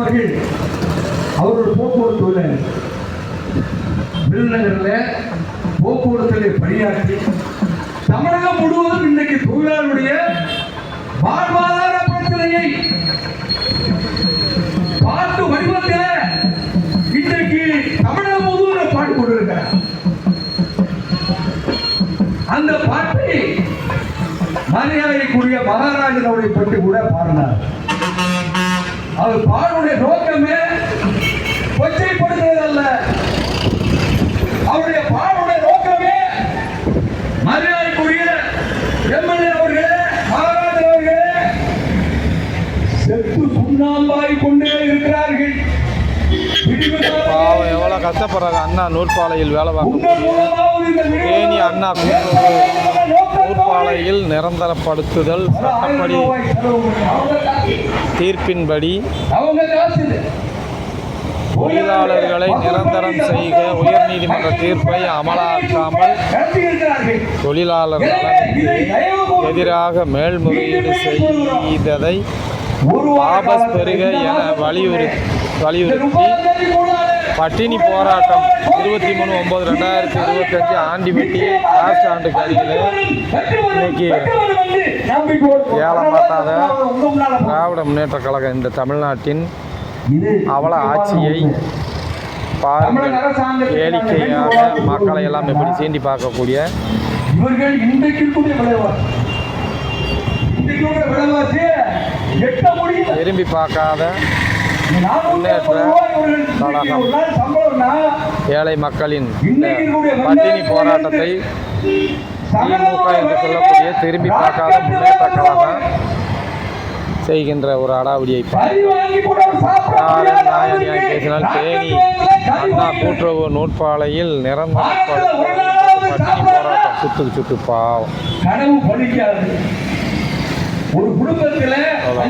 அவர்கள் அவரோட போக்குவரத்து தொழிலாளர் விருதுநகரில் போக்குவரத்தில் பணியாற்றி தமிழகம் முழுவதும் இன்றைக்கு தொழிலாளருடைய வாழ்வாதார பிரச்சனையை பாட்டு வடிவத்தில் இன்றைக்கு தமிழகம் முழுவதும் பாட்டு கொண்டிருக்கிறார். அந்த பாட்டை மரியாதைக்குரிய மகாராஜன் அவரை பற்றி கூட பாடினார். அவர் பாடுடைய நோக்கமே கொச்சைப்படுத்துவது அல்ல. அவருடைய பாடுடைய நோக்கமே மரியாதைக்குரிய எம்எல்ஏ அவர்களே, மகாராஜன் அவர்களே செத்து சுண்ணாம்பாய் கொண்டே இருக்கிறார்கள். பாவம் எவ்வளவு கஷ்டப்படுறாங்க. அண்ணா நூற்பாலையில் வேலை பார்க்க தேனி அண்ணா நூற்பாலையில் நிரந்தரப்படுத்துதல் சட்டப்படி தீர்ப்பின்படி தொழிலாளர்களை நிரந்தரம் செய்க உயர்நீதிமன்ற தீர்ப்பை அமலாக்காமல் தொழிலாளர் எதிராக மேல்முறையீடு செய்ததை வாபஸ் பெறுக என வலியுறுத்தி பட்டினி போராட்டம் 23/9/2025 ஆண்டிப்பட்டி கார் ஸ்டாண்டுக்கு அருகில் இன்னைக்கு ஏலம் பார்த்தாத திராவிட முன்னேற்ற கழகம் இந்த தமிழ்நாட்டின் அவல ஆட்சியை பாருங்கள். கேளிக்கையாக மக்களை எல்லாம் எப்படி சீண்டி பார்க்கக்கூடிய விரும்பி பார்க்காத முன்னேற்ற கழகம் ஏழை மக்களின் பட்டினி போராட்டத்தை திமுக என்று சொல்லக்கூடிய திரும்பி பார்க்காத முன்னேற்ற கழகம் செய்கின்ற ஒரு அடாவடியை பேசினால் தேனி அண்ணா கூட்டுறவு நூற்பாலையில் நிரந்தரப்படுத்த பட்டினி போராட்டம் சுட்டு பாவம்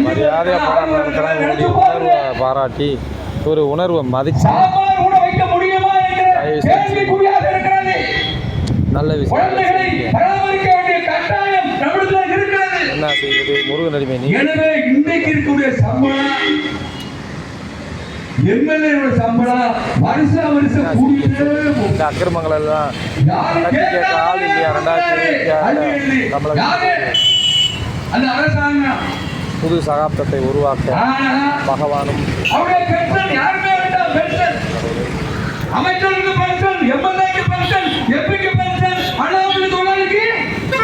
மரியாதையா போராட்டம் நடத்துறாங்க. உணர்வை பாராட்டி ஒரு உணர்வை மதிச்சு நல்ல விஷயம் என்ன செய்வது முருகன் அடிமை. எனவே இன்றைக்கு இருக்கக்கூடிய சம்பளம் எம்எல்ஏ சம்பளம் வருஷம் இந்த அக்கிரமங்கள் எல்லாம் கேட்க ஆள் இல்லையா? 2026 தமிழக அந்த அரசாங்கம் புது சகாப்தத்தை உருவாக்க பகவானும் அமைச்சருக்கு பென்ஷன், எம்எல்ஏக்கு பென்ஷன், எம்பிக்கு பென்ஷன், அண்ணாவுக்கு தொழிலாளி